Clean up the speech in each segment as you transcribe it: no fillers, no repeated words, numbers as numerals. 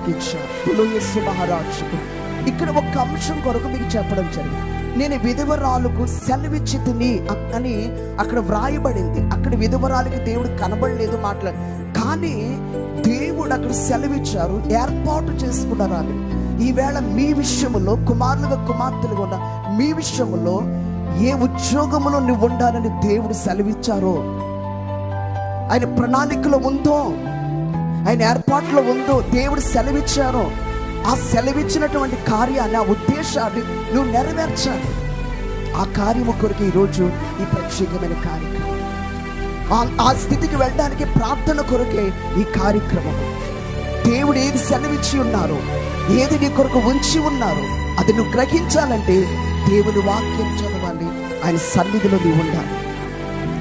జరిగించారు యేసు మహారాజుకు. ఇక్కడ ఒక అంశం కొరకు మీకు చెప్పడం జరిగింది. నేను విధవరాలకు సెలవిచ్చితిని అని అక్కడ వ్రాయబడింది. అక్కడ విధవరాలకి దేవుడు కనబడలేదు, మాట్లాడు, కానీ దేవుడు అక్కడ సెలవిచ్చారు, ఏర్పాటు చేసుకున్నారు. అని ఈవేళ మీ విషయంలో కుమారులుగా కుమార్తెలుగా ఉన్న మీ విషయంలో ఏ ఉద్యోగంలో నువ్వు ఉండాలని దేవుడు సెలవిచ్చారో, ఆయన ప్రణాళికలో ఉందో, ఆయన ఏర్పాట్లో ఉందో, దేవుడు సెలవిచ్చారో, ఆ సెలవిచ్చినటువంటి కార్యాన్ని, ఆ ఉద్దేశాన్ని నువ్వు నెరవేర్చాలి. ఆ కార్యము కొరకు ఈరోజు ఈ ప్రత్యేకమైన కార్యక్రమం, ఆ స్థితికి వెళ్ళడానికి ప్రార్థన కొరకే ఈ కార్యక్రమం. దేవుడు ఏది సెలవిచ్చి ఉన్నారో, ఏది నీ కొరకు ఉంచి ఉన్నారో, అది నువ్వు గ్రహించాలంటే దేవుని వాక్యం చదవాలి, ఆయన సన్నిధిలో నీవు ఉండాలి.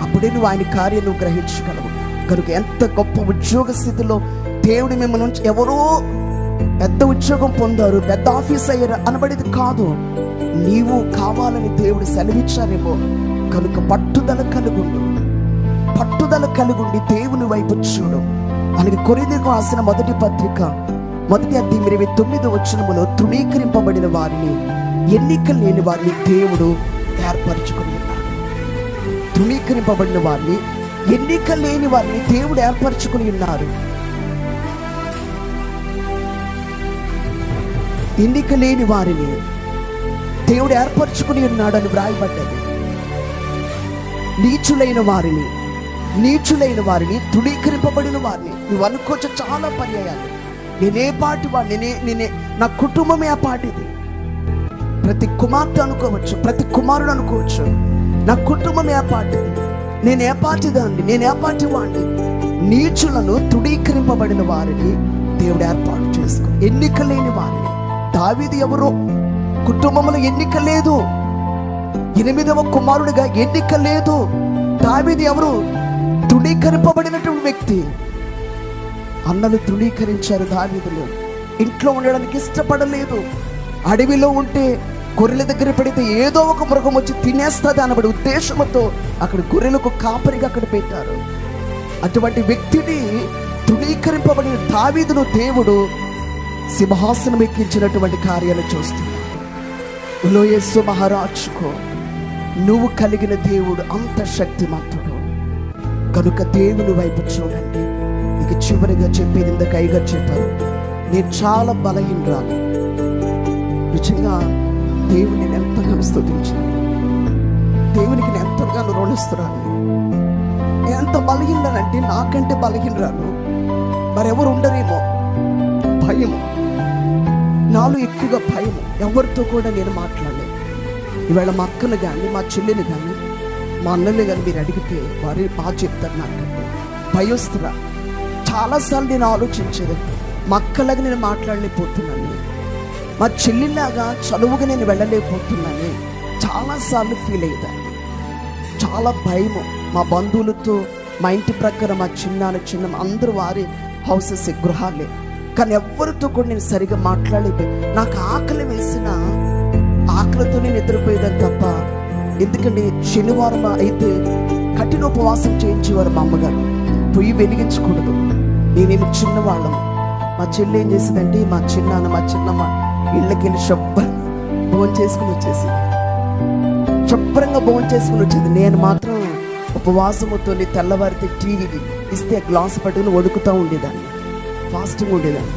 అప్పుడే నువ్వు ఆయన కార్యం నువ్వు గ్రహించగలవు. కనుక ఎంత గొప్ప ఉద్యోగ స్థితిలో దేవుడు మిమ్మల్ని నుంచి, ఎవరో పెద్ద ఉద్యోగం పొందారు, పెద్ద ఆఫీస్ అయ్యారు అనబడేది కాదు. నీవు కావాలని దేవుడు సెలవిచ్చారేమో. కనుక పట్టుదల కలుగుండి దేవుని వైపు చూడు. మనకి కొరింథీయులకు రాసిన మొదటి పత్రిక 1వ అధ్యాయం 29వ వచనములో, తృణీకరింపబడిన వారిని, ఎన్నిక లేని వారిని దేవుడు ఏర్పరచుకుని ఉన్నాడు. తృణీకరింపబడిన వారిని, ఎన్నిక లేని వారిని దేవుడు ఏర్పరచుకుని ఉన్నారు. ఎన్నిక లేని వారిని దేవుడు ఏర్పరచుకుని ఉన్నాడని వ్రాయబడ్డది. నీచులైన వారిని, తృణీకరింపబడిన వారిని. నువ్వు అనుకోవచ్చు చాలా పర్యాయాలు, నేనే పాటి వాడిని, నేనే నా కుటుంబమే ఆ పాటిది. ప్రతి కుమార్తె అనుకోవచ్చు, ప్రతి కుమారుడు అనుకోవచ్చు, నా కుటుంబమే ఆ పాటిది, నేనే పాటిదాన్ని, నేనే పాటి వాడిని. నీచులను, తృణీకరింపబడిన వారిని దేవుడు ఏర్పాటు చేసుకో. ఎన్నిక లేని వారిని. దావీదు ఎవరో కుటుంబంలో ఎన్నిక లేదు, 8వ కుమారుడిగా ఎన్నిక లేదు. దావీదు ఎవరు? తృణీకరింపబడినటువంటి వ్యక్తి. అన్నలు తృణీకరించారు దావీదును. ఇంట్లో ఉండడానికి ఇష్టపడలేదు. అడవిలో ఉంటే గొర్రెల దగ్గర పెడితే ఏదో ఒక మృగం వచ్చి తినేస్తుంది అనబడి ఉద్దేశంతో అక్కడ గొర్రెలకు కాపరిగా అక్కడ పెట్టారు. అటువంటి వ్యక్తిని, తృణీకరింపబడిన దావీదును దేవుడు సింహాసనం ఎక్కించినటువంటి కార్యాలు చూస్తున్నాడు. యేసు మహారాజుకు నువ్వు కలిగిన దేవుడు అంత శక్తిమంతుడు. కనుక దేవుని వైపు చూడండి. ఇక చివరిగా చెప్పేది, ఇందాక అయ్యగా చెప్పారు, నేను చాలా బలహీనరాలు. నిజంగా దేవుని నేను ఎంతగానో స్తుతించాను, దేవునికి నేను ఎంతగానో రుణిస్తున్నాను. నేను ఎంత బలహీనరాలంటే, నాకంటే బలహీనరాలు మరెవరు ఉండరేమో. భయము నాలో ఎక్కువగా, భయము. ఎవరితో కూడా నేను మాట్లాడలేదు. ఈవేళ మా అక్కను కానీ, మా చెల్లిని కానీ, మా అన్నని కానీ మీరు అడిగితే వారు బాగా చెప్తారు. నాకంటే భయస్తురా. చాలాసార్లు నేను ఆలోచించేది, మా అక్కలాగా నేను మాట్లాడలేకపోతున్నాను, మా చెల్లిలాగా చదువుగా నేను వెళ్ళలేకపోతున్నాను. చాలాసార్లు ఫీల్ అయ్యేదాన్ని. చాలా భయము. మా బంధువులతో, మా ఇంటి ప్రక్కన మా చిన్న అందరూ వారి హౌసెస్, గృహాలే, కానీ ఎవరితో కూడా నేను సరిగా మాట్లాడలేకపోయి. నాకు ఆకలి వేసిన ఆకలితో నేను నిద్రపోయేదాన్ని తప్ప. ఎందుకంటే శనివారం అయితే కఠిన ఉపవాసం చేయించేవారు మా అమ్మగారు. పొయ్యి వెలిగించకూడదు. నేనేమి చిన్నవాళ్ళం. మా చెల్లి ఏం చేసిందంటే, మా చిన్నమ్మ ఇళ్ళకి వెళ్ళి శుభ్రంగా భోజనం చేసుకుని వచ్చేది. నేను మాత్రం ఉపవాసముతో తెల్లవారితే టీవీ ఇస్తే గ్లాసు పట్టుకుని వడుకుతూ ఉండేదాన్ని, ఫాస్టింగ్ ఉండేదాన్ని.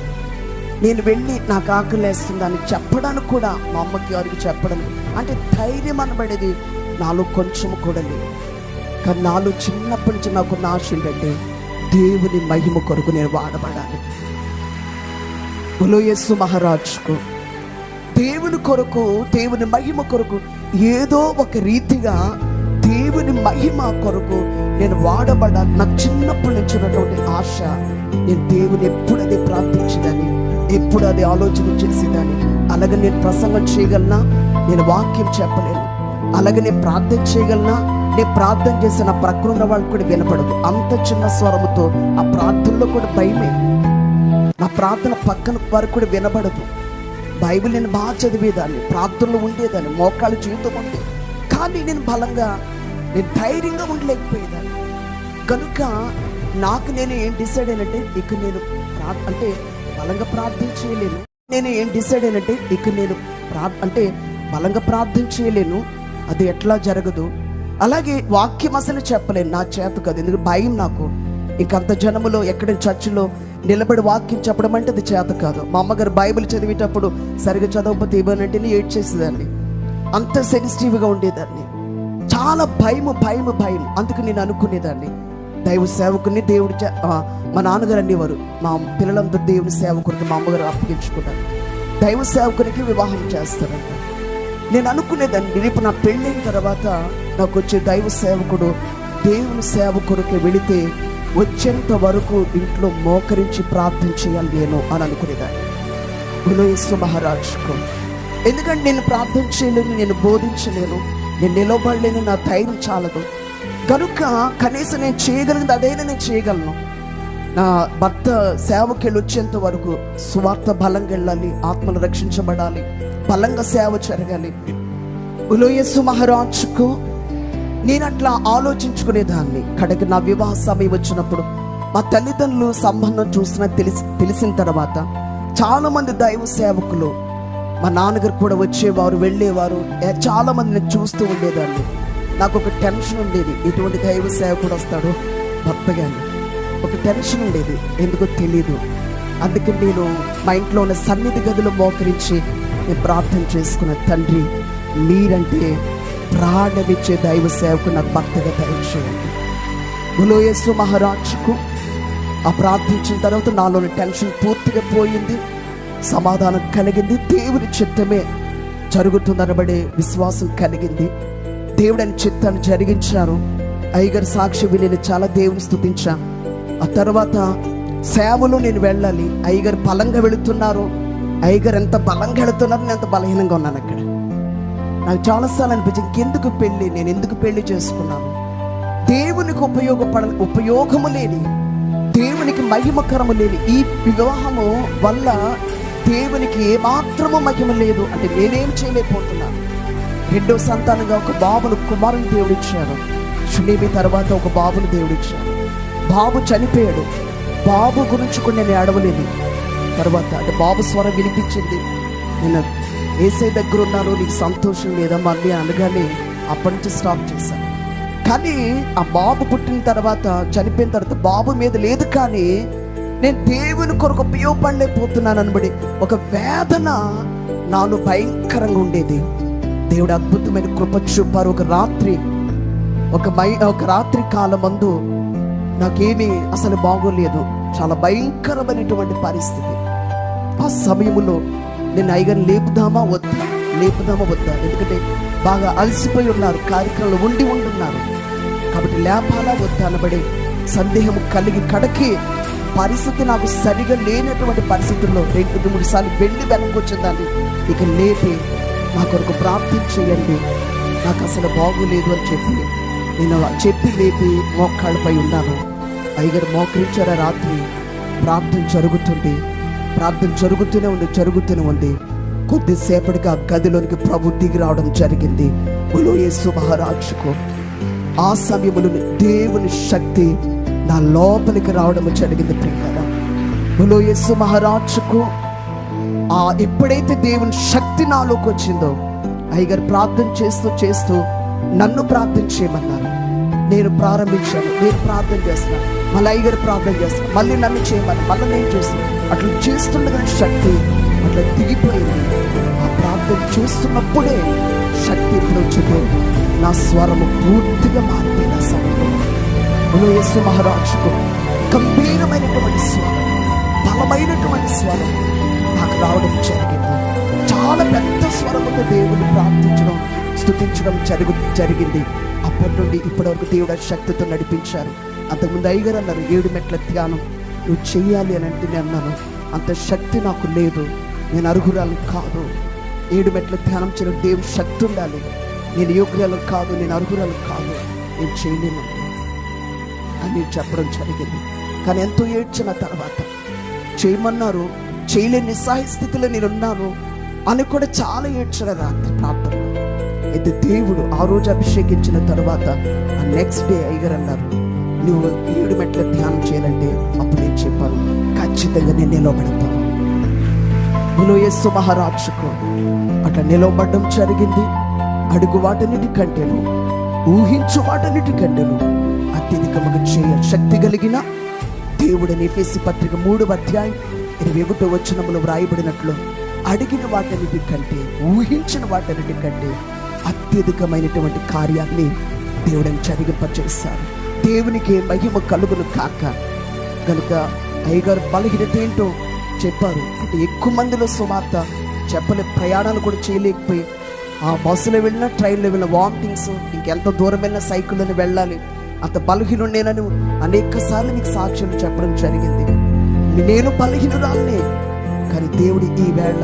నేను వెళ్ళి నాకు ఆకలి వేస్తుందని చెప్పడానికి కూడా మా అమ్మకి, వారికి చెప్పడం అంటే ధైర్యం అనబడేది నాలో కొంచెం కూడా లేదు. కానీ నాలో చిన్నప్పటి నుంచి నాకు ఆశ ఏంటంటే, దేవుని మహిమ కొరకు నేను వాడబడాలి. యేసు మహారాజుకు దేవుని కొరకు, దేవుని మహిమ కొరకు, ఏదో ఒక రీతిగా దేవుని మహిమ కొరకు నేను వాడబడాలి. నాకు చిన్నప్పటి నుంచి ఉన్నటువంటి ఆశ. నేను దేవుని ఎప్పుడు అది ప్రార్థించేదాన్ని, ఎప్పుడు అది ఆలోచన చేసేదాన్ని. అలాగే నేను ప్రసంగం చేయగలనా? నేను వాక్యం చెప్పలేను. అలాగే నేను ప్రార్థన చేయగలనా? నేను ప్రార్థన చేసిన నా ప్రక్కన ఉన్న వాళ్ళకి కూడా వినపడదు. అంత చిన్న స్వరముతో ఆ ప్రార్థనలో కూడా భయమే. నా ప్రార్థన పక్కన వారికి కూడా వినపడదు. బైబిల్ నేను బాగా చదివేదాన్ని, ప్రార్థనలో ఉండేదాన్ని, మోకాళ్ళ జీవితం ఉంది. కానీ నేను బలంగా, నేను ధైర్యంగా ఉండలేకపోయేదాన్ని. కనుక నాకు నేను ఏం డిసైడ్ అయినట్టే, ఇక నేను అంటే బలంగా ప్రార్థన చేయలేను. నేను ఏం డిసైడ్ అయినంటే ఇక నేను అంటే బలంగా ప్రార్థన చేయలేను, అది ఎట్లా జరగదు. అలాగే వాక్యం అసలు చెప్పలేను, నా చేత కాదు. ఎందుకంటే భయం నాకు. ఇంకంత జనములో ఎక్కడ చర్చిలో నిలబడి వాక్యం చెప్పడం అంటే అది చేత కాదు. మా అమ్మగారు బైబిల్ చదివేటప్పుడు సరిగా చదవకపోతే ఇవ్వనంటే ఏడ్చేసేదాన్ని. అంత సెన్సిటివ్గా ఉండేదాన్ని. చాలా భయం. అందుకు నేను అనుకునేదాన్ని దైవ సేవకుని దేవుడి మా నాన్నగారు అనేవారు, మా పిల్లలందరూ దేవుని సేవకునికి మా అమ్మగారు అప్పగించుకున్నారు, దైవ సేవకునికి వివాహం చేస్తారంట. నేను అనుకునేదాన్ని రేపు నా పెళ్ళైన తర్వాత నాకు వచ్చే దైవ సేవకుడు దేవుని సేవకునికి వెళితే వచ్చేంత వరకు ఇంట్లో మోకరించి ప్రార్థన చేయాలి నేను అని అనుకునేదాన్ని. యేసు మహారాజుకు ఎందుకంటే నేను ప్రార్థన చేయలేను, నేను బోధించలేను, నేను నిలబడలేను, నా ధైర్యం చాలదు. కనుక కనీసం నేను చేయగలిగింది అదైనా నేను చేయగలను. నా భర్త సేవకి వెళ్ళి వచ్చేంత వరకు సువార్త బలంగా వెళ్ళాలి, ఆత్మలు రక్షించబడాలి, బలంగా సేవ జరగాలి. యేసు మహారాజుకు నేను అట్లా ఆలోచించుకునేదాన్ని. కడకి నా వివాహ సమయం వచ్చినప్పుడు మా తల్లిదండ్రులు సంబంధం తెలిసిన తర్వాత చాలా మంది దైవ సేవకులు మా నాన్నగారు కూడా వచ్చేవారు, వెళ్ళేవారు. చాలా మందిని చూస్తూ ఉండేదాన్ని. నాకు ఒక టెన్షన్ ఉండేది, ఎటువంటి దైవ సేవకుడు వస్తాడో భర్తగాని ఒక టెన్షన్ ఉండేది, ఎందుకో తెలీదు. అందుకే నేను మా ఇంట్లో ఉన్న సన్నిధి గదిలో మోకరించి నేను ప్రార్థన చేసుకున్న, తండ్రి మీరంటే ప్రాణమిచ్చే దైవ సేవకు నాకు భక్తిగా దయచేయండి. యేసు మహారాజుకు ఆ ప్రార్థించిన తర్వాత నాలోని టెన్షన్ పూర్తిగా పోయింది, సమాధానం కలిగింది, దేవుని చిత్తమే జరుగుతుందనబడే విశ్వాసం కలిగింది. దేవుడని చిత్తాన్ని జరిగించారు. అయ్యగారు సాక్షి విని నేను చాలా దేవుని స్తుతించా. ఆ తర్వాత సేవలో నేను వెళ్ళాలి, అయ్యగారు బలంగా వెళుతున్నారు, అయ్యగారు ఎంత బలంగా వెళుతున్నారు, నేను ఎంత బలహీనంగా ఉన్నాను. అక్కడ నాకు చాలాసార్లు అనిపించింది, ఇంకెందుకు పెళ్ళి, నేను ఎందుకు పెళ్లి చేసుకున్నాను? దేవునికి ఉపయోగము లేని, దేవునికి మహిమకరము లేని ఈ వివాహము వల్ల దేవునికి ఏమాత్రము మహిమ లేదు అంటే నేనేం చేయలేకపోతున్నాను. రెండో సంతానంగా ఒక బాబును కుమారుని దేవుడిచ్చారు. షునేమి తర్వాత ఒక బాబును దేవుడిచ్చారు. బాబు చనిపోయాడు. బాబు గురించి కూడా నేను ఏడవలేదు. తర్వాత అంటే బాబు స్వరం వినిపించింది, నేను ఏసై దగ్గర ఉన్నాను, నీకు సంతోషం లేదా మళ్ళీ అనగానే అప్పటి నుంచి స్టాప్ చేశాను. కానీ ఆ బాబు పుట్టిన తర్వాత చనిపోయిన తర్వాత బాబు మీద లేదు, కానీ నేను దేవుని కొరకు ఉపయోగపడలేకపోతున్నాను అనబడి ఒక వేదన నాలో భయంకరంగా ఉండేది. దేవుడు అద్భుతమైన కృప చూపారు. ఒక రాత్రి కాలం మందు నాకేమీ అసలు బాగోలేదు, చాలా భయంకరమైనటువంటి పరిస్థితి. ఆ సమయంలో నేను అయ్యగారిని లేపుదామా వద్దా, ఎందుకంటే బాగా అలసిపోయి ఉన్నారు, కార్యక్రమంలో ఉంటున్నారు కాబట్టి లేపాలా వద్దా అనబడి సందేహం కలిగి కడకి పరిస్థితి నాకు సరిగా లేనటువంటి పరిస్థితుల్లో 2-3 సార్లు వెళ్ళి వెనకొచ్చిందాన్ని. ఇక లేపి నా కొరకు ప్రార్థన చేయండి, నాకు అసలు బాగోలేదు అని నేను చెప్పి లేపి మోకాళ్ళపై ఉన్నాను. అయ్యగారు మోకరించారు. రాత్రి ప్రార్థన జరుగుతూనే ఉంది. కొద్దిసేపటికి ఆ గదిలోనికి ప్రభు దిగి రావడం జరిగింది. యేసు మహారాజుకు ఆ సమయంలో దేవుని శక్తి నా లోపలికి రావడం జరిగింది. ప్రియులారా, యేసు మహారాజుకు ఎప్పుడైతే దేవుని శక్తి నాలోకి వచ్చిందో, అయ్యగారు ప్రార్థన చేస్తూ నన్ను ప్రార్థన చేయమన్నారు. నేను ప్రారంభించాను, నేను ప్రార్థన చేస్తున్నాను, మళ్ళీ అయ్యగారు ప్రార్థన చేస్తాను, మళ్ళీ నన్ను చేయమని, మళ్ళీ నేను చేస్తున్నాను. అట్లా చేస్తుండగా శక్తి అట్లా దిగిపోయింది. ఆ ప్రార్థన చేస్తున్నప్పుడే శక్తి ఎప్పుడు వచ్చిందో నా స్వరము పూర్తిగా మారిపోయిన సమయంలో యేసు మహారాజుకు గంభీరమైనటువంటి స్వరం, బలమైనటువంటి స్వరం నాకు రావడం జరిగింది. చాలా పెద్ద స్వరముతో దేవుని ప్రార్థించడం, స్తుతించడం జరిగింది. అప్పటి నుండి ఇప్పటి వరకు దేవుడు ఆ శక్తితో నడిపించారు. అంతకుముందు అయ్యగారు అన్నారు, 7 మెట్ల ధ్యానం నువ్వు చెయ్యాలి అని అంటే నేను అన్నాను, అంత శక్తి నాకు లేదు, నేను అర్హురాలు కాదు. 7 మెట్ల ధ్యానం చేయడం దేవుని శక్తి ఉండాలి, నేను యోగ్యురాలు కాదు, నేను అర్హురాలు కాదు, నేను చేయలేను అని చెప్పడం జరిగింది. కానీ ఎంతో ఏడ్చిన తర్వాత చేయమన్నారు, చేయలేని నిస్సహాయ స్థితిలో నేనున్నాను అని కూడా చాలా ఏడ్చిన రాత్రి ప్రార్థన. అయితే దేవుడు ఆ రోజు అభిషేకించిన తర్వాత ఆ నెక్స్ట్ డే అయ్యగారు అన్నారు, నువ్వు 7 మెట్ల ధ్యానం చేయాలంటే అప్పుడు నేను చెప్పాను, ఖచ్చితంగా నేను నిలబడతాను, సన్నిధిలో యేసు మహారాజుకు అట్లా నిలవబడడం జరిగింది. అడుగు వాటన్నిటి కంటేను, ఊహించు వాటన్నిటి కంటేను అత్యధికముగా చేయ శక్తి కలిగిన దేవుడని ఎఫెసీ పత్రిక 3:21 వ్రాయబడినట్లు అడిగిన వాటన్నిటి కంటే, ఊహించిన వాటన్నిటి కంటే అత్యధికమైనటువంటి కార్యాన్ని దేవుడని జరిగింపచేశారు. దేవునికి మహిమ కలుగును కాక. కనుక అయ్యగారు బలహీనత ఏంటో చెప్పారు. అంటే ఎక్కువ మందిలో సువార్త చెప్పలే, ప్రయాణాలు కూడా చేయలేకపోయి, ఆ బస్సులో వెళ్ళినా ట్రైన్లో వెళ్ళిన వామిటింగ్స్, ఇంకెంత దూరం వెళ్ళినా సైకిల్లోనే వెళ్ళాలి, అంత బలహీనుడేనని అనేక సార్లు మీకు సాక్ష్యం చెప్పడం జరిగింది. నేను బలహీనురాలనే, కానీ దేవుడు ఈ వేళ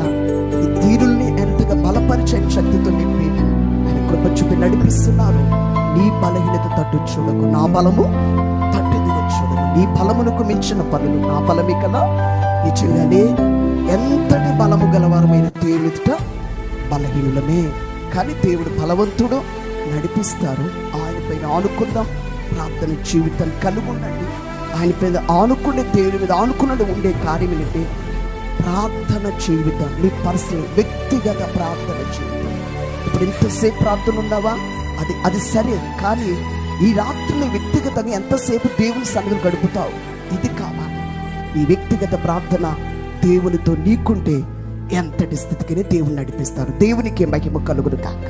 ఈ దీనుల్ని ఎంతగా బలపరిచని శక్తితో నింపి ఆయన కృప చూపి నడిపిస్తున్నారు. నీ బలహీనత తట్టు చూడకు, నా బలము తట్టుదిగా చూడకు. నీ బలమునకు మించిన పనులు నా బలమే కదా. నిజంగానే ఎంతటి బలము గలవారమైన దేవుడిట బలహీనులమే, కానీ దేవుడు బలవంతుడు, నడిపిస్తారు. ఆయన పైన ఆనుకుందాం, ప్రార్థన జీవితాన్ని కలిగి ఉండండి. ఆయన పైన ఆనుకునే, దేవుడి మీద ఆనుకున్నది ఉండే కార్యం ఏంటంటే ప్రార్థన జీవితం. నీ పర్సనల్ వ్యక్తిగత ప్రార్థన జీవితం. ఇప్పుడు ఎంతసేపు ప్రార్థన ఉన్నావా, అది సరే, కానీ ఈ రాత్రిని వ్యక్తిగతంగా ఎంతసేపు దేవుని సన్నిధిలో గడుపుతావు, ఇది కావాలి. ఈ వ్యక్తిగత ప్రార్థన దేవునితో నీకుంటే ఎంతటి స్థితికి దేవుని నడిపిస్తారు. దేవునికి మహిమ కలుగును కాక.